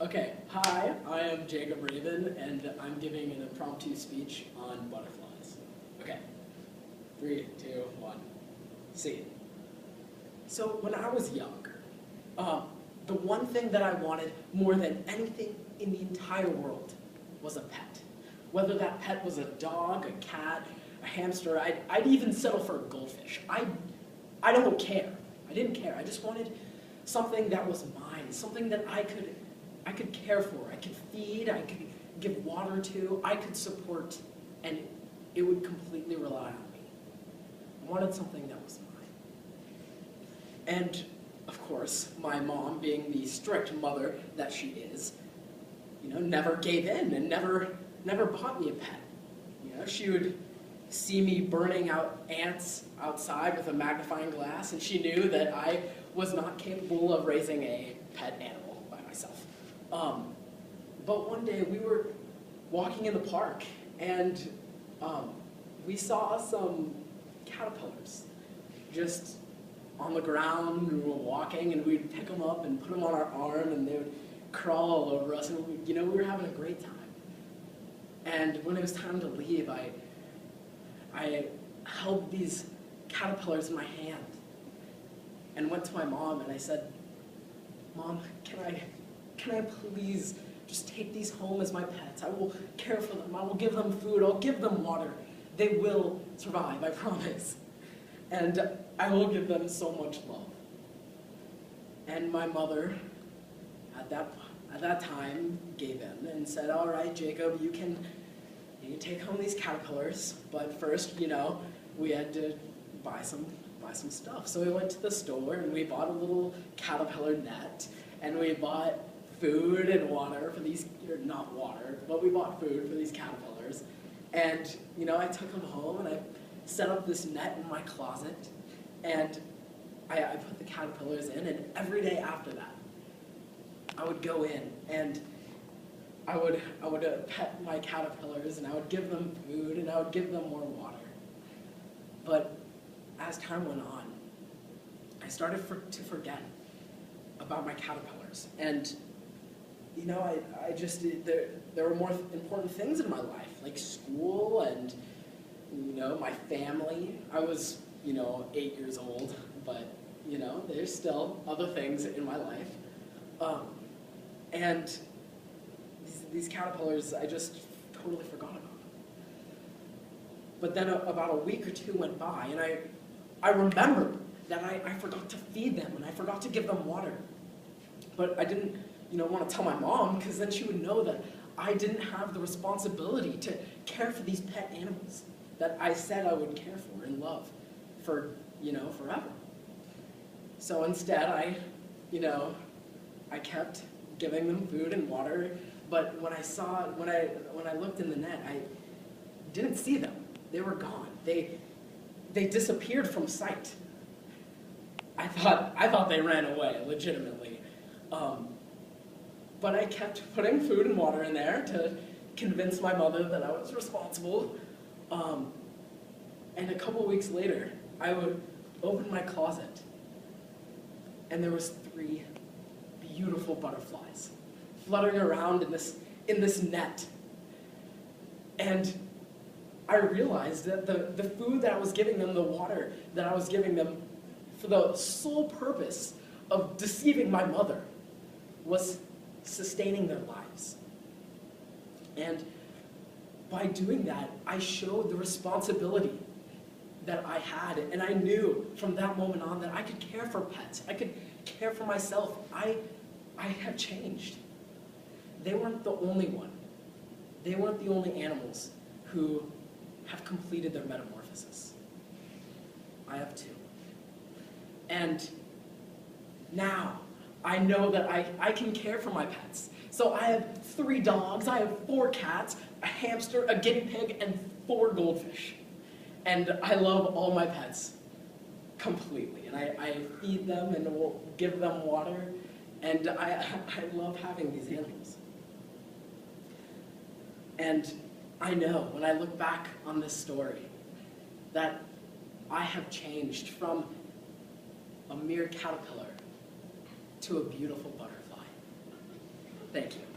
Okay, hi, I am Jacob Raven, and I'm giving an impromptu speech on butterflies. Okay, 3, 2, 1, scene. So when I was younger, the one thing that I wanted more than anything in the entire world was a pet. Whether that pet was a dog, a cat, a hamster, I'd even settle for a goldfish. I don't care. I didn't care. I just wanted something that was mine, something that I could care for, I could feed, I could give water to, I could support, and it would completely rely on me. I wanted something that was mine. And of course, my mom, being the strict mother that she is, never gave in and never bought me a pet. She would see me burning out ants outside with a magnifying glass, and she knew that I was not capable of raising a pet animal by myself. But one day we were walking in the park, and we saw some caterpillars just on the ground. We were walking, and we'd pick them up and put them on our arm, and they would crawl all over us, and we were having a great time. And when it was time to leave, I held these caterpillars in my hand and went to my mom and I said, "Mom, can I please just take these home as my pets? I will care for them. I will give them food. I'll give them water. They will survive, I promise. And I will give them so much love." And my mother, at that time, gave in and said, "All right, Jacob, you can take home these caterpillars, but first, we had to buy some stuff." So we went to the store and we bought a little caterpillar net, and we bought food and water for these, or not water, but we bought food for these caterpillars. And, I took them home and I set up this net in my closet, and I put the caterpillars in, and every day after that, I would go in and I would pet my caterpillars, and I would give them food, and I would give them more water. But as time went on, I started to forget about my caterpillars. And, I just, there were more important things in my life, like school and, my family. I was, 8 years old, but, there's still other things in my life. And these caterpillars, I just totally forgot about them. But then about a week or two went by, and I remembered that I forgot to feed them, and I forgot to give them water. But I didn't, want to tell my mom, because then she would know that I didn't have the responsibility to care for these pet animals that I said I would care for and love for, forever. So instead, I kept giving them food and water. But when I looked in the net, I didn't see them. They were gone. They disappeared from sight. I thought they ran away, legitimately. But I kept putting food and water in there to convince my mother that I was responsible. And a couple weeks later, I would open my closet, and there was 3 beautiful butterflies fluttering around in this net. And I realized that the food that I was giving them, the water that I was giving them, for the sole purpose of deceiving my mother, was sustaining their lives. And by doing that, I showed the responsibility that I had, and I knew from that moment on that I could care for pets. I could care for myself. I had changed. They weren't the only one. They weren't the only animals who have completed their metamorphosis. I have too. And now I know that I can care for my pets. So I have 3 dogs, I have 4 cats, a hamster, a guinea pig, and 4 goldfish. And I love all my pets completely. And I feed them and will give them water. And I love having these animals. And I know when I look back on this story that I have changed from a mere caterpillar to a beautiful butterfly. Thank you.